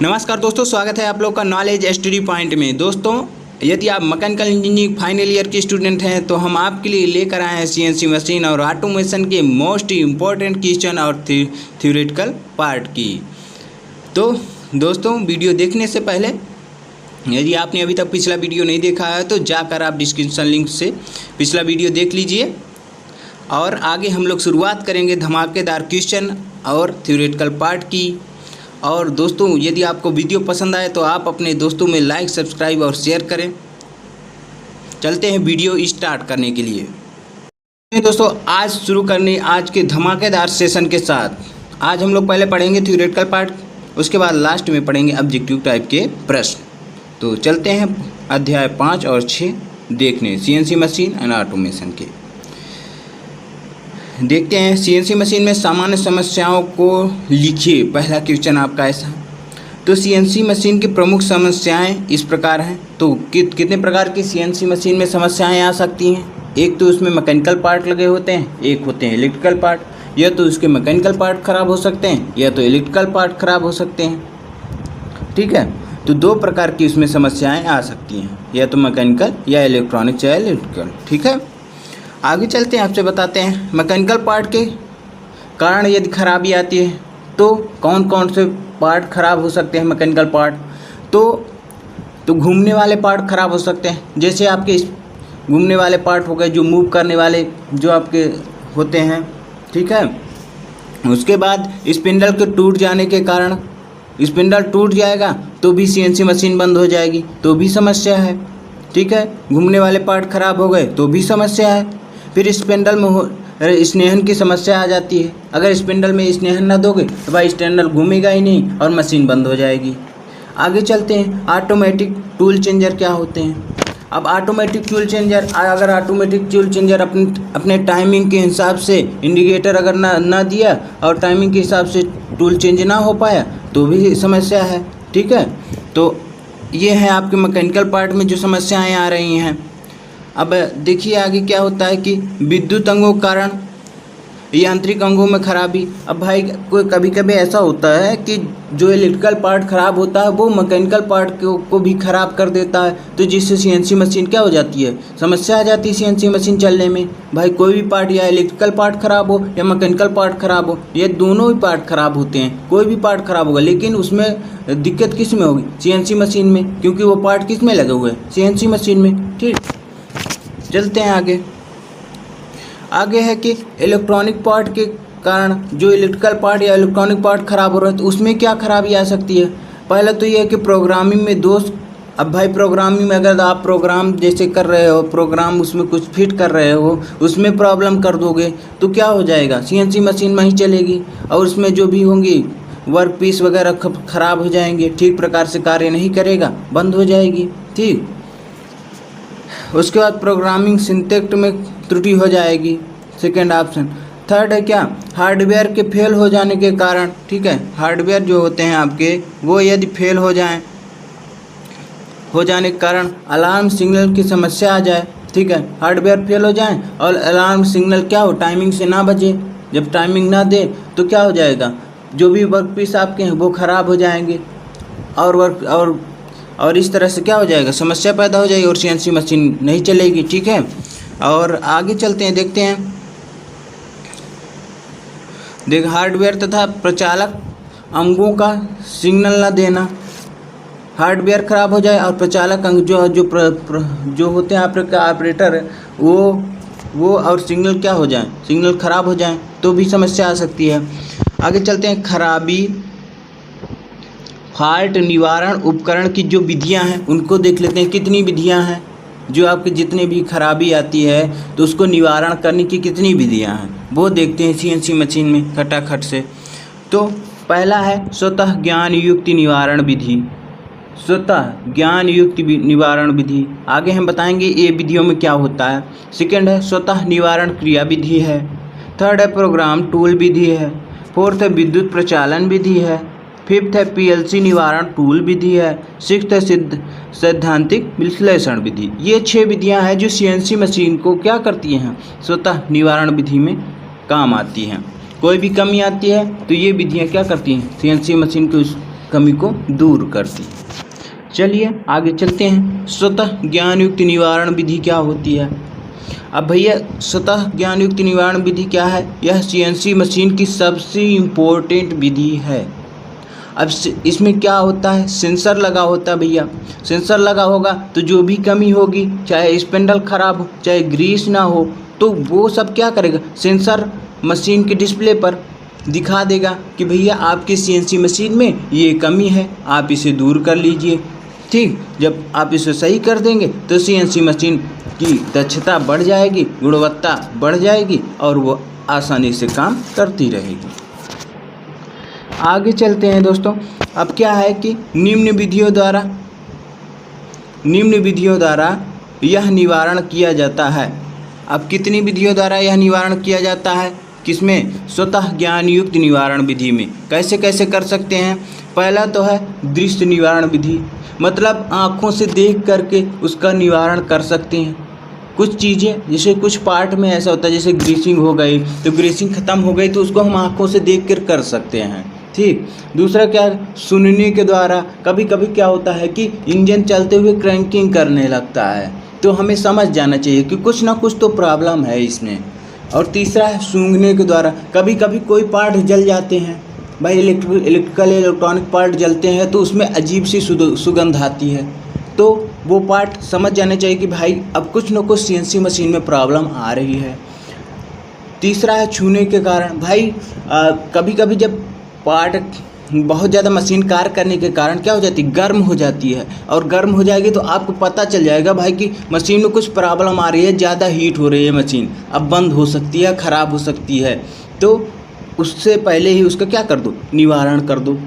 नमस्कार दोस्तों, स्वागत है आप लोग का नॉलेज स्टडी पॉइंट में। दोस्तों, यदि आप मैकेनिकल इंजीनियरिंग फाइनल ईयर के स्टूडेंट हैं तो हम आपके लिए लेकर आए हैं सीएनसी मशीन और ऑटोमेशन के मोस्ट इम्पॉर्टेंट क्वेश्चन और थ्योरेटिकल पार्ट की। तो दोस्तों, वीडियो देखने से पहले यदि आपने अभी तक पिछला वीडियो नहीं देखा है तो जाकर आप डिस्क्रिप्शन लिंक से पिछला वीडियो देख लीजिए। और आगे हम लोग शुरुआत करेंगे धमाकेदार क्वेश्चन और थ्योरेटिकल पार्ट की। और दोस्तों, यदि आपको वीडियो पसंद आए तो आप अपने दोस्तों में लाइक, सब्सक्राइब और शेयर करें। चलते हैं वीडियो स्टार्ट करने के लिए। दोस्तों, आज शुरू करने आज के धमाकेदार सेशन के साथ आज हम लोग पहले पढ़ेंगे थ्योरेटिकल पार्ट, उसके बाद लास्ट में पढ़ेंगे ऑब्जेक्टिव टाइप के प्रश्न। तो चलते हैं अध्याय 5 और 6 देखने सीएनसी मशीन एंड ऑटोमेशन के। देखते हैं सीएनसी मशीन में सामान्य समस्याओं को लिखिए। पहला क्वेश्चन आपका ऐसा। तो सीएनसी मशीन की प्रमुख समस्याएं इस प्रकार हैं। तो कितने प्रकार की सीएनसी मशीन में समस्याएं आ सकती हैं? एक तो उसमें मैकेनिकल पार्ट लगे होते हैं, एक होते हैं इलेक्ट्रिकल पार्ट। या तो उसके मैकेनिकल पार्ट खराब हो सकते हैं या तो इलेक्ट्रिकल पार्ट खराब हो सकते हैं। ठीक है, तो दो प्रकार की उसमें समस्याएँ आ सकती हैं, या तो मैकेनिकल या इलेक्ट्रॉनिक या इलेक्ट्रिकल। ठीक है, आगे चलते हैं, आपसे बताते हैं मैकेनिकल पार्ट के कारण यदि खराबी आती है तो कौन कौन से पार्ट खराब हो सकते हैं। मैकेनिकल पार्ट तो घूमने वाले पार्ट खराब हो सकते हैं, जैसे आपके घूमने वाले पार्ट हो गए जो मूव करने वाले जो आपके होते हैं। ठीक है, उसके बाद स्पिंडल के टूट जाने के कारण स्पिंडल टूट जाएगा तो भी सीएनसी मशीन बंद हो जाएगी, तो भी समस्या है। ठीक है, घूमने वाले पार्ट खराब हो गए तो भी समस्या है। फिर स्पिंडल में स्नेहन की समस्या आ जाती है। अगर स्पिंडल में स्नेहन ना दोगे तो भाई स्पिंडल घूमेगा ही नहीं और मशीन बंद हो जाएगी। आगे चलते हैं, ऑटोमेटिक टूल चेंजर क्या होते हैं। अब ऑटोमेटिक टूल चेंजर, अगर ऑटोमेटिक टूल चेंजर अपने टाइमिंग के हिसाब से इंडिकेटर अगर ना दिया और टाइमिंग के हिसाब से टूल चेंज ना हो पाया तो भी समस्या है। ठीक है, तो ये है आपके मैकेनिकल पार्ट में जो समस्याएं आ रही हैं। अब देखिए आगे क्या होता है कि विद्युत अंगों के कारण यांत्रिक अंगों में खराबी। अब भाई कोई कभी कभी ऐसा होता है कि जो इलेक्ट्रिकल पार्ट खराब होता है वो मैकेनिकल पार्ट को भी खराब कर देता है, तो जिससे सीएनसी मशीन क्या हो जाती है, समस्या आ जाती है सीएनसी मशीन चलने में। भाई कोई भी पार्ट, या इलेक्ट्रिकल पार्ट खराब हो या मैकेनिकल पार्ट खराब हो, ये दोनों ही पार्ट खराब होते हैं। कोई भी पार्ट खराब होगा, लेकिन उसमें दिक्कत किस में होगी, सीएनसी मशीन में, क्योंकि वो पार्ट किस में लगे हुए हैं, सीएनसी मशीन में। ठीक, चलते हैं आगे है कि इलेक्ट्रॉनिक पार्ट के कारण जो इलेक्ट्रिकल पार्ट या इलेक्ट्रॉनिक पार्ट खराब हो रहा है तो उसमें क्या खराबी आ सकती है। पहला तो ये है कि प्रोग्रामिंग में दोष। अब भाई प्रोग्रामिंग में अगर आप प्रोग्राम जैसे कर रहे हो, प्रोग्राम उसमें कुछ फिट कर रहे हो, उसमें प्रॉब्लम कर दोगे तो क्या हो जाएगा, सीएनसी मशीन वहीं चलेगी और उसमें जो भी होंगी वर्क पीस वगैरह खराब हो जाएंगे, ठीक प्रकार से कार्य नहीं करेगा, बंद हो जाएगी। ठीक, उसके बाद प्रोग्रामिंग सिंटैक्स में त्रुटि हो जाएगी, सेकेंड ऑप्शन। थर्ड है क्या, हार्डवेयर के फेल हो जाने के कारण। ठीक है, हार्डवेयर जो होते हैं आपके वो यदि फेल हो जाने के कारण अलार्म सिग्नल की समस्या आ जाए। ठीक है, हार्डवेयर फेल हो जाए और अलार्म सिग्नल क्या हो, टाइमिंग से ना बजे। जब टाइमिंग ना दे तो क्या हो जाएगा, जो भी वर्क पीस आपके हैं वो ख़राब हो जाएंगे और इस तरह से क्या हो जाएगा, समस्या पैदा हो जाएगी और सीएनसी मशीन नहीं चलेगी। ठीक है, और आगे चलते हैं, देखते हैं। हार्डवेयर तथा प्रचालक अंगों का सिग्नल न देना। हार्डवेयर खराब हो जाए और प्रचालक अंग जो होते हैं आपके ऑपरेटर वो और सिग्नल क्या हो जाए, सिग्नल खराब हो जाए तो भी समस्या आ सकती है। आगे चलते हैं, खराबी फॉल्ट निवारण उपकरण की जो विधियां हैं उनको देख लेते हैं। कितनी विधियां हैं, जो आपके जितने भी खराबी आती है तो उसको निवारण करने की कितनी विधियां हैं वो देखते हैं सीएनसी मशीन में खटाखट से। तो पहला है स्वतः ज्ञान युक्त निवारण विधि। स्वतः ज्ञान युक्त निवारण विधि, आगे हम बताएंगे ये विधियों में क्या होता है। सेकेंड है स्वतः निवारण क्रिया विधि है। थर्ड है प्रोग्राम टूल विधि है। फोर्थ है विद्युत प्रचालन विधि है। फिफ्थ है पीएलसी निवारण टूल विधि है। सिक्स्थ है सैद्धांतिक विश्लेषण विधि। ये 6 विधियां हैं जो सीएनसी मशीन को क्या करती हैं, स्वतः निवारण विधि में काम आती हैं। कोई भी कमी आती है तो ये विधियां क्या करती हैं, सीएनसी मशीन को कमी को दूर करती है। चलिए आगे चलते हैं। स्वतः ज्ञान युक्त निवारण विधि क्या होती है? अब भैया स्वतः ज्ञान युक्त निवारण विधि क्या है? यह सीएनसी मशीन की सबसे इम्पोर्टेंट विधि है। अब इसमें क्या होता है? सेंसर लगा होता है भैया। सेंसर लगा होगा तो जो भी कमी होगी, चाहे स्पिंडल खराब हो, चाहे ग्रीस ना हो, तो वो सब क्या करेगा? सेंसर मशीन के डिस्प्ले पर दिखा देगा कि भैया आपकी सीएनसी मशीन में ये कमी है, आप इसे दूर कर लीजिए। ठीक, जब आप इसे सही कर देंगे तो सीएनसी मशीन की दक्षता बढ़ जाएगी, गुणवत्ता बढ़ जाएगी और वो आसानी से काम करती रहेगी। आगे चलते हैं दोस्तों। अब क्या है कि निम्न विधियों द्वारा यह निवारण किया जाता है। अब कितनी विधियों द्वारा यह निवारण किया जाता है? किसमें? स्वतः ज्ञान युक्त निवारण विधि में। कैसे कैसे कर सकते हैं? पहला तो है दृश्य निवारण विधि, मतलब आँखों से देख करके उसका निवारण कर सकते हैं। कुछ चीज़ें जैसे कुछ पार्ट में ऐसा होता है, जैसे ग्रीसिंग हो गई तो ग्रीसिंग ख़त्म हो गई तो उसको हम आँखों से देख कर सकते हैं। ठीक, दूसरा क्या है? सुनने के द्वारा। कभी कभी क्या होता है कि इंजन चलते हुए क्रैंकिंग करने लगता है, तो हमें समझ जाना चाहिए कि कुछ ना कुछ तो प्रॉब्लम है इसमें। और तीसरा है सूंघने के द्वारा। कभी कभी कोई पार्ट जल जाते हैं भाई, इलेक्ट्रॉनिक पार्ट जलते हैं तो उसमें अजीब सी सुगंध आती है, तो वो पार्ट समझ जाने चाहिए कि भाई अब कुछ न कुछ सीएनसी मशीन में प्रॉब्लम आ रही है। तीसरा है छूने के कारण। भाई कभी कभी जब पार्ट बहुत ज़्यादा मशीन कार्य करने के कारण क्या हो जाती है? गर्म हो जाती है, और गर्म हो जाएगी तो आपको पता चल जाएगा भाई कि मशीन में कुछ प्रॉब्लम आ रही है, ज़्यादा हीट हो रही है मशीन, अब बंद हो सकती है, ख़राब हो सकती है। तो उससे पहले ही उसका क्या कर दो? निवारण कर दो।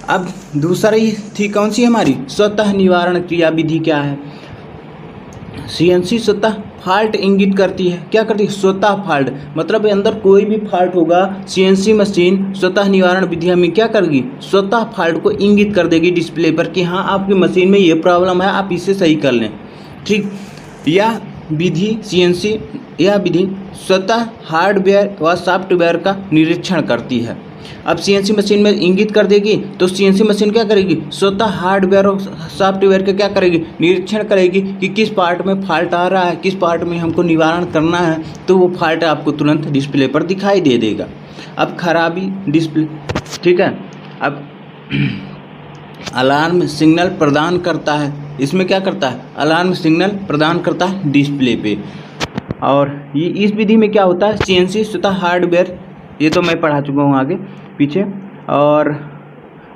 अब दूसरी थी कौन सी हमारी? स्वतः निवारण क्रिया विधि क्या है? सीएनसी स्वतः फॉल्ट इंगित करती है। क्या करती है? स्वतः फॉल्ट, मतलब अंदर कोई भी फॉल्ट होगा, सीएनसी मशीन स्वतः निवारण विधि में क्या करेगी? स्वतः फॉल्ट को इंगित कर देगी डिस्प्ले पर कि हाँ आपकी मशीन में ये प्रॉब्लम है, आप इसे सही कर लें। ठीक, यह विधि स्वतः हार्डवेयर व सॉफ्टवेयर का निरीक्षण करती है। अब सीएनसी मशीन में इंगित कर देगी तो सीएनसी मशीन क्या करेगी? स्वतः हार्डवेयर और सॉफ्टवेयर का क्या करेगी? निरीक्षण करेगी कि किस पार्ट में फॉल्ट आ रहा है, किस पार्ट में हमको निवारण करना है, तो वो फॉल्ट आपको तुरंत डिस्प्ले पर दिखाई दे देगा। अब खराबी डिस्प्ले, ठीक है। अब अलार्म सिग्नल प्रदान करता है, इसमें क्या करता है? अलार्म सिग्नल प्रदान करता है डिस्प्ले पे। और ये इस विधि में क्या होता है? सीएनसी स्वतः हार्डवेयर, ये तो मैं पढ़ा चुका हूँ आगे पीछे, और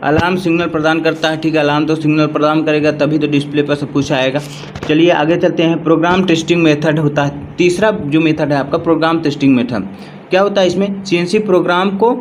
अलार्म सिग्नल प्रदान करता है। ठीक है, अलार्म तो सिग्नल प्रदान करेगा तभी तो डिस्प्ले पर सब कुछ आएगा। चलिए आगे चलते हैं। प्रोग्राम टेस्टिंग मेथड होता है तीसरा जो मेथड है आपका, प्रोग्राम टेस्टिंग मेथड। क्या होता है इसमें? सीएनसी प्रोग्राम को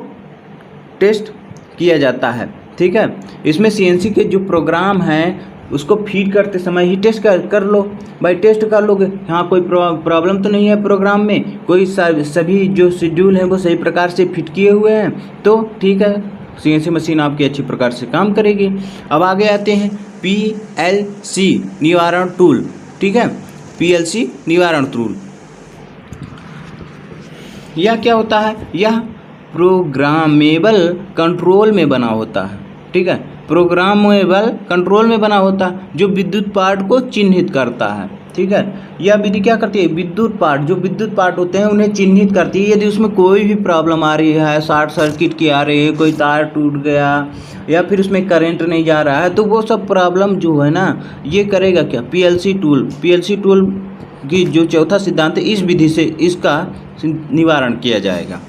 टेस्ट किया जाता है। ठीक है, इसमें सीएनसी के जो प्रोग्राम हैं उसको फीड करते समय ही टेस्ट कर लो भाई। टेस्ट कर लोगे हाँ कोई प्रॉब्लम तो नहीं है प्रोग्राम में, कोई सभी जो शेड्यूल हैं वो सही प्रकार से फिट किए हुए हैं, तो ठीक है, सीएनसी मशीन आपकी अच्छी प्रकार से काम करेगी। अब आगे आते हैं पीएलसी निवारण टूल। ठीक है, पीएलसी निवारण टूल यह क्या होता है? यह प्रोग्रामेबल कंट्रोल में बना होता है। ठीक है, प्रोग्रामेबल कंट्रोल में बना होता है जो विद्युत पार्ट को चिन्हित करता है। ठीक है, यह विधि क्या करती है? विद्युत पार्ट, जो विद्युत पार्ट होते हैं उन्हें चिन्हित करती है। यदि उसमें कोई भी प्रॉब्लम आ रही है, शॉर्ट सर्किट की आ रही है, कोई तार टूट गया या फिर उसमें करंट नहीं जा रहा है, तो वो सब प्रॉब्लम जो है ना, ये करेगा क्या? PLC tool. पीएलसी टूल की जो चौथा सिद्धांत है, इस विधि से इसका निवारण किया जाएगा।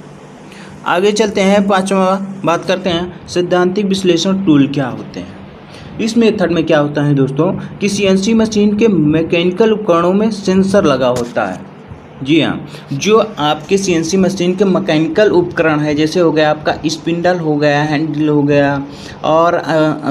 आगे चलते हैं, पांचवा बात करते हैं सैद्धांतिक विश्लेषण टूल क्या होते हैं। इस मेथड में क्या होता है दोस्तों कि सीएनसी मशीन के मैकेनिकल उपकरणों में सेंसर लगा होता है। जी हाँ, जो आपके सीएनसी मशीन के मैकेनिकल उपकरण है, जैसे हो गया आपका स्पिंडल हो गया, हैंडल हो गया, और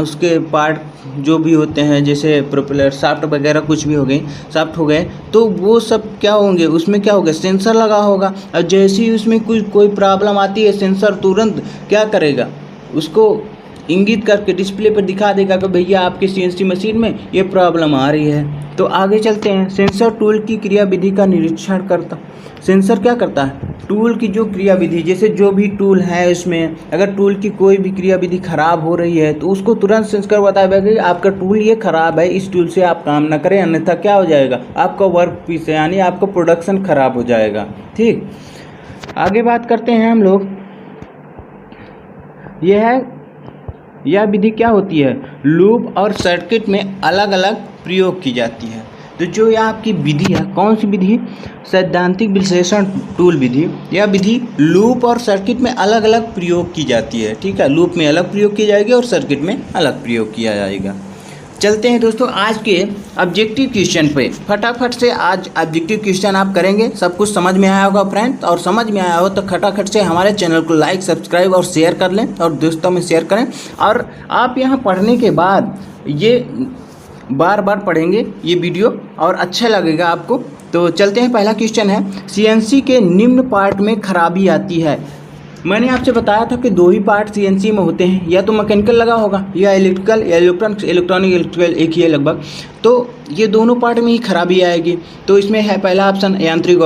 उसके पार्ट जो भी होते हैं जैसे प्रोपेलर शाफ्ट वगैरह कुछ भी हो गए, शाफ्ट हो गए, तो वो सब क्या होंगे? उसमें क्या होगा? सेंसर लगा होगा। और जैसे ही उसमें कोई प्रॉब्लम आती है, सेंसर तुरंत क्या करेगा? उसको इंगित करके डिस्प्ले पर दिखा देगा कि भैया आपके सीएनसी मशीन में ये प्रॉब्लम आ रही है। तो आगे चलते हैं। सेंसर टूल की क्रियाविधि का निरीक्षण करता। सेंसर क्या करता है? टूल की जो क्रियाविधि, जैसे जो भी टूल है उसमें अगर टूल की कोई भी क्रियाविधि खराब हो रही है तो उसको तुरंत सेंसर बताएगा कि आपका टूल ये खराब है, इस टूल से आप काम ना करें, अन्यथा क्या हो जाएगा, आपका वर्क पीस यानी आपका प्रोडक्शन खराब हो जाएगा। ठीक, आगे बात करते हैं हम लोग। यह विधि क्या होती है? लूप और सर्किट में अलग अलग प्रयोग की जाती है। तो जो यह आपकी विधि है, कौन सी विधि? सैद्धांतिक विश्लेषण टूल विधि। यह विधि लूप और सर्किट में अलग अलग प्रयोग की जाती है। ठीक है, लूप में अलग प्रयोग की जाएगी और सर्किट में अलग प्रयोग किया जाएगा। चलते हैं दोस्तों आज के ऑब्जेक्टिव क्वेश्चन पे। फटाफट से आज ऑब्जेक्टिव क्वेश्चन आप करेंगे। सब कुछ समझ में आया होगा फ्रेंड, और समझ में आया हो तो खटाखट से हमारे चैनल को लाइक, सब्सक्राइब और शेयर कर लें और दोस्तों में शेयर करें। और आप यहाँ पढ़ने के बाद ये बार बार पढ़ेंगे ये वीडियो और अच्छा लगेगा आपको। तो चलते हैं, पहला क्वेश्चन है, सीएनसी के निम्न पार्ट में खराबी आती है। मैंने आपसे बताया था कि दो ही पार्ट सीएनसी में होते हैं, या तो मैकेनिकल लगा होगा या इलेक्ट्रिकल या इलेक्ट्रॉनिक इलेक्ट्रिकल एक ही है लगभग। तो ये दोनों पार्ट में ही खराबी आएगी। तो इसमें है पहला ऑप्शन यांत्रिक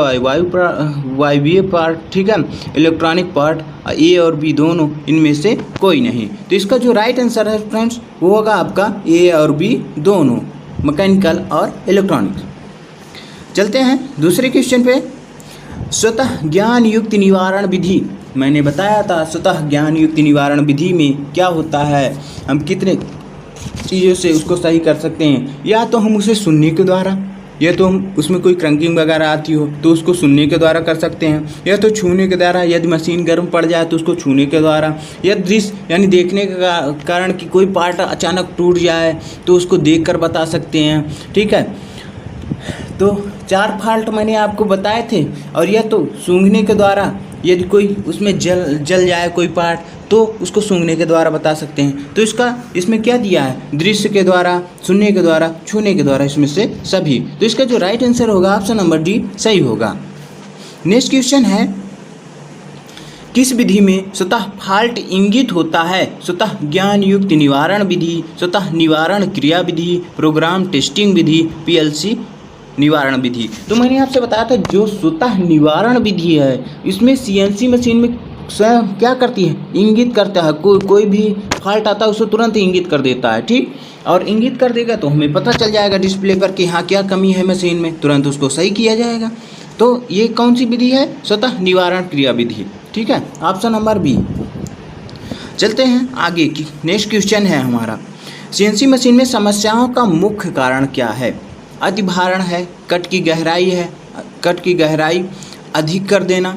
वायवीय पार्ट, ठीक है, इलेक्ट्रॉनिक पार्ट ए और बी दोनों, इनमें से कोई नहीं। तो इसका जो राइट आंसर है फ्रेंड्स वो होगा आपका ए और बी दोनों, मैकेनिकल और इलेक्ट्रॉनिक। चलते हैं दूसरे क्वेश्चन पे। स्वतः ज्ञान युक्त निवारण विधि। मैंने बताया था स्वतः ज्ञान युक्त निवारण विधि में क्या होता है, हम कितने चीज़ों से उसको सही कर सकते हैं। या तो हम उसे सुनने के द्वारा, या तो हम उसमें कोई क्रंकिंग वगैरह आती हो तो उसको सुनने के द्वारा कर सकते हैं, या तो छूने के द्वारा, यदि मशीन गर्म पड़ जाए तो उसको छूने के द्वारा, या दृश्य यानी देखने के कारण कि कोई पार्ट अचानक टूट जाए तो उसको देखकर बता सकते हैं। ठीक है, तो 4 फॉल्ट मैंने आपको बताए थे। और यह तो सूंघने के द्वारा, यदि कोई उसमें जल जाए कोई पार्ट तो उसको सूंघने के द्वारा बता सकते हैं। तो इसमें क्या दिया है? दृश्य के द्वारा, सुनने के द्वारा, छूने के द्वारा, इसमें से सभी। तो इसका जो राइट आंसर होगा ऑप्शन नंबर डी सही होगा। नेक्स्ट क्वेश्चन है, किस विधि में स्वतः फाल्ट इंगित होता है? स्वतः ज्ञान युक्त निवारण विधि, स्वतः निवारण क्रिया विधि, प्रोग्राम टेस्टिंग विधि, पीएलसी निवारण विधि। तो मैंने आपसे बताया था जो स्वतः निवारण विधि है इसमें सीएनसी मशीन में स्वयं क्या करती है? इंगित करता है। कोई भी फॉल्ट आता है उसको तुरंत इंगित कर देता है। ठीक, और इंगित कर देगा तो हमें पता चल जाएगा डिस्प्ले पर कि हाँ क्या कमी है मशीन में, तुरंत उसको सही किया जाएगा। तो ये कौन सी विधि है? स्वतः निवारण क्रिया विधि। ठीक है, ऑप्शन नंबर बी। चलते हैं आगे की। नेक्स्ट क्वेश्चन है हमारा, सीएनसी मशीन में समस्याओं का मुख्य कारण क्या है? अतिभारण है, कट की गहराई है, कट की गहराई अधिक कर देना,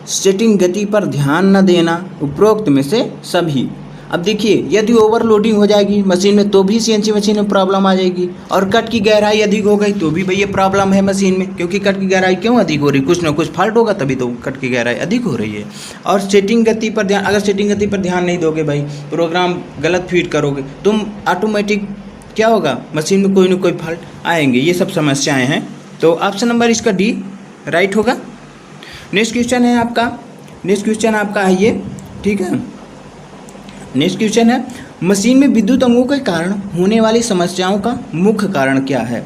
सेटिंग गति पर ध्यान न देना, उपरोक्त में से सभी। अब देखिए, यदि ओवरलोडिंग हो जाएगी मशीन में तो भी सीएनसी मशीन में प्रॉब्लम आ जाएगी, और कट की गहराई अधिक हो गई तो भी भैया प्रॉब्लम है मशीन में, क्योंकि कट की गहराई क्यों अधिक हो रही? कुछ ना कुछ फॉल्ट होगा तभी तो कट की गहराई अधिक हो रही है। और सेटिंग गति पर ध्यान, अगर सेटिंग गति पर ध्यान नहीं दोगे भाई, प्रोग्राम गलत फीड करोगे, तुम ऑटोमेटिक क्या होगा, मशीन में कोई ना कोई फॉल्ट आएंगे। ये सब समस्याएं हैं। तो ऑप्शन नंबर इसका डी राइट होगा। नेक्स्ट क्वेश्चन आपका है ये, ठीक है। नेक्स्ट क्वेश्चन है, मशीन में विद्युत अंगों के कारण होने वाली समस्याओं का मुख्य कारण क्या है?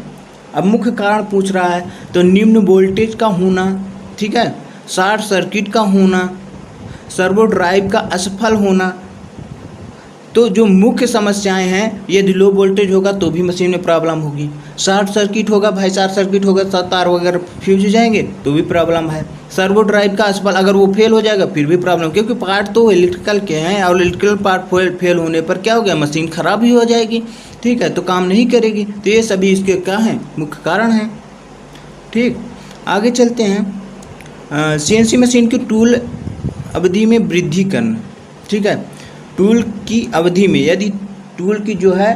अब मुख्य कारण पूछ रहा है तो निम्न वोल्टेज का होना, ठीक है, शॉर्ट सर्किट का होना, सर्वो ड्राइव का असफल होना। तो जो मुख्य समस्याएं हैं, यदि लो वोल्टेज होगा तो भी मशीन में प्रॉब्लम होगी, शॉर्ट सर्किट होगा भाई, शॉर्ट सर्किट होगा तार वगैरह फ्यूज हो जाएंगे तो भी प्रॉब्लम है, सर्वो ड्राइव का असफल अगर वो फेल हो जाएगा फिर भी प्रॉब्लम, क्योंकि पार्ट तो इलेक्ट्रिकल के हैं और इलेक्ट्रिकल पार्ट फेल होने पर क्या हो गया, मशीन ख़राब ही हो जाएगी। ठीक है, तो काम नहीं करेगी। तो ये सभी इसके क्या हैं, मुख्य कारण हैं। ठीक, आगे चलते हैं। सीएनसी मशीन की टूल अवधि में वृद्धि करना। ठीक है, टूल की अवधि में यदि टूल की जो है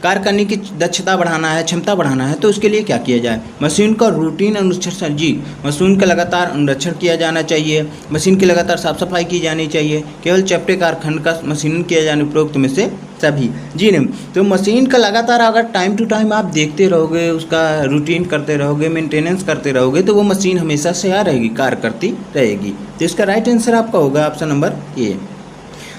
कार्य करने की दक्षता बढ़ाना है, क्षमता बढ़ाना है, तो उसके लिए क्या किया जाए? मशीन का रूटीन अनुरक्षण, जी मशीन का लगातार अनुरक्षण किया जाना चाहिए, मशीन की लगातार साफ सफाई की जानी चाहिए, केवल चपटे कारखंड का मशीन किया जाने उपरोक्त में से सभी। जी नहीं, तो मशीन का लगातार अगर टाइम टू टाइम आप देखते रहोगे, उसका रूटीन करते रहोगे, मेंटेनेंस करते रहोगे, तो वो मशीन हमेशा से रहेगी, कार्य करती रहेगी। तो इसका राइट आंसर आपका होगा ऑप्शन नंबर ए।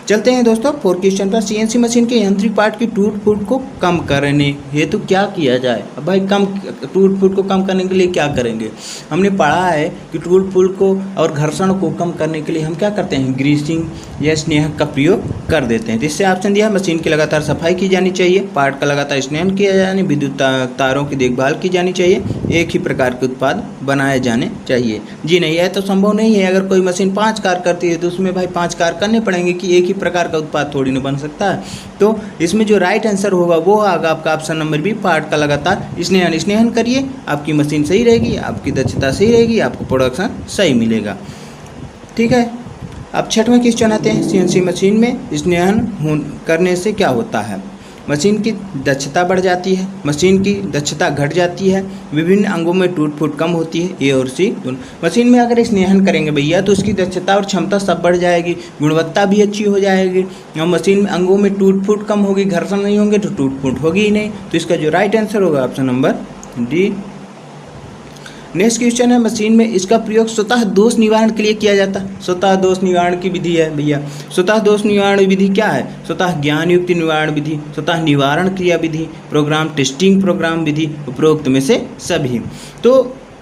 चलते हैं दोस्तों 4 क्वेश्चन पर। सीएनसी मशीन के यांत्रिक पार्ट की टूट फूट को कम करने हेतु क्या किया जाए। अब भाई टूट फूट को कम करने के लिए क्या करेंगे। हमने पढ़ा है कि टूट फूट को और घर्षण को कम करने के लिए हम क्या करते हैं, ग्रीसिंग या स्नेहक का प्रयोग कर देते हैं। जिससे ऑप्शन दिया है मशीन की लगातार सफाई की जानी चाहिए, पार्ट का लगातार स्नेहन किया जाए, विद्युत तारों की देखभाल की जानी चाहिए, एक ही प्रकार के उत्पाद बनाए जाने चाहिए। जी नहीं, यह तो संभव नहीं है। अगर कोई मशीन 5 कार्य करती है तो उसमें भाई 5 कार्य करने पड़ेंगे कि एक ही प्रकार का उत्पाद थोड़ी ना बन सकता है। तो इसमें जो राइट आंसर होगा वो आगा आपका ऑप्शन नंबर बी, पार्ट का लगातार स्नेहन करिए, आपकी मशीन सही रहेगी, आपकी दक्षता सही रहेगी, आपको प्रोडक्शन सही मिलेगा। ठीक है, अब 6वां क्वेश्चन आते हैं। सीएनसी मशीन में स्नेहन करने से क्या होता है। मशीन की दक्षता बढ़ जाती है, मशीन की दक्षता घट जाती है, विभिन्न अंगों में टूट फूट कम होती है। ए और सी दोनों। मशीन में अगर स्नेहन करेंगे भैया तो उसकी दक्षता और क्षमता सब बढ़ जाएगी, गुणवत्ता भी अच्छी हो जाएगी, और मशीन में अंगों में टूट फूट कम होगी, घर्षण नहीं होंगे तो टूट फूट होगी ही नहीं। तो इसका जो राइट आंसर होगा option number D. Next question है, मशीन में इसका प्रयोग स्वतः दोष निवारण के लिए किया जाता है। स्वतः दोष निवारण की विधि है भैया। स्वतः दोष निवारण विधि क्या है, स्वतः ज्ञान युक्त निवारण विधि, स्वतः निवारण क्रिया विधि, प्रोग्राम टेस्टिंग प्रोग्राम विधि, उपरोक्त में से सभी। तो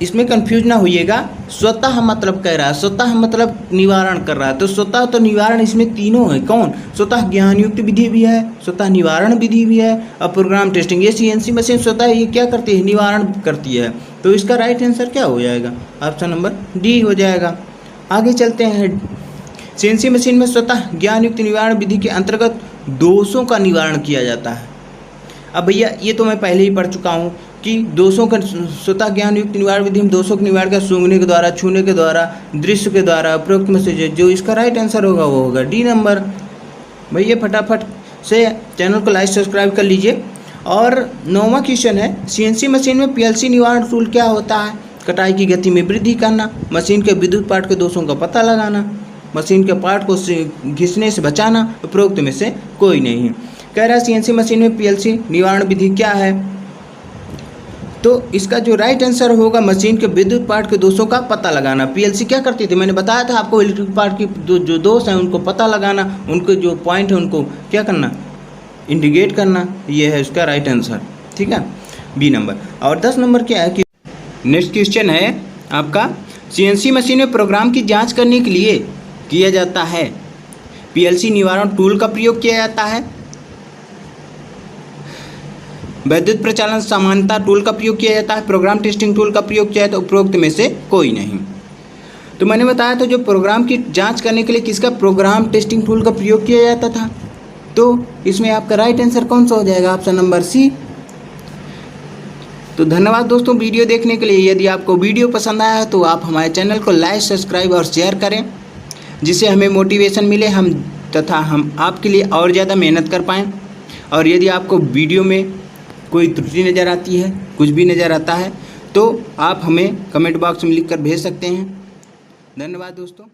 इसमें कंफ्यूज ना होइएगा, स्वतः मतलब कह रहा है, स्वतः मतलब निवारण कर रहा है, तो स्वतः तो निवारण इसमें तीनों है। कौन, स्वतः ज्ञान युक्त विधि भी है, स्वतः निवारण विधि भी है, और प्रोग्राम टेस्टिंग। ये सीएनसी मशीन स्वतः ये क्या करती है, निवारण करती है। तो इसका राइट आंसर क्या हो जाएगा, ऑप्शन नंबर डी हो जाएगा। आगे चलते हैं। सीएनसी मशीन में स्वतः ज्ञान युक्त निवारण विधि के अंतर्गत दोषों का निवारण किया जाता है। अब भैया ये तो मैं पहले ही पढ़ चुका हूँ कि दोषों का स्वतः ज्ञान युक्त निवारण विधि में दोषों के निवारण का सूंघने के द्वारा, छूने के द्वारा, दृश्य के द्वारा, उपरोक्त में से जो इसका राइट आंसर होगा वो होगा डी नंबर। भैया फटाफट से चैनल को लाइक सब्सक्राइब कर लीजिए। और 9वां क्वेश्चन है, सीएनसी मशीन में पीएलसी निवारण टूल क्या होता है। कटाई की गति में वृद्धि करना, मशीन के विद्युत पार्ट के दोषों का पता लगाना, मशीन के पार्ट को घिसने से बचाना, उपरोक्त में से कोई नहीं। कह रहा है सीएनसी मशीन में पीएलसी निवारण विधि क्या है। तो इसका जो राइट आंसर होगा मशीन के विद्युत पार्ट के दोषों का पता लगाना। पीएलसी क्या करती थी, मैंने बताया था आपको, इलेक्ट्रिक पार्ट की जो दोष हैं उनको पता लगाना, उनके जो पॉइंट है उनको क्या करना, इंडिकेट करना। ये है उसका राइट आंसर। ठीक है, बी नंबर। और 10 नंबर क्या है कि नेक्स्ट क्वेश्चन है आपका, सीएनसी मशीन में प्रोग्राम की जाँच करने के लिए किया जाता है पीएलसी निवारण टूल का प्रयोग किया जाता है, वैद्युत प्रचालन समानता टूल का प्रयोग किया जाता है, प्रोग्राम टेस्टिंग टूल का प्रयोग किया जाता है, उपरोक्त में से कोई नहीं। तो मैंने बताया था जो प्रोग्राम की जांच करने के लिए किसका, प्रोग्राम टेस्टिंग टूल का प्रयोग किया जाता था। तो इसमें आपका राइट आंसर कौन सा हो जाएगा, ऑप्शन नंबर सी। तो धन्यवाद दोस्तों वीडियो देखने के लिए। यदि आपको वीडियो पसंद आया है तो आप हमारे चैनल को लाइक सब्सक्राइब और शेयर करें, जिससे हमें मोटिवेशन मिले तथा हम आपके लिए और ज़्यादा मेहनत कर पाएँ। और यदि आपको वीडियो में कोई त्रुटि नज़र आती है, कुछ भी नज़र आता है, तो आप हमें कमेंट बॉक्स में लिख कर भेज सकते हैं। धन्यवाद दोस्तों।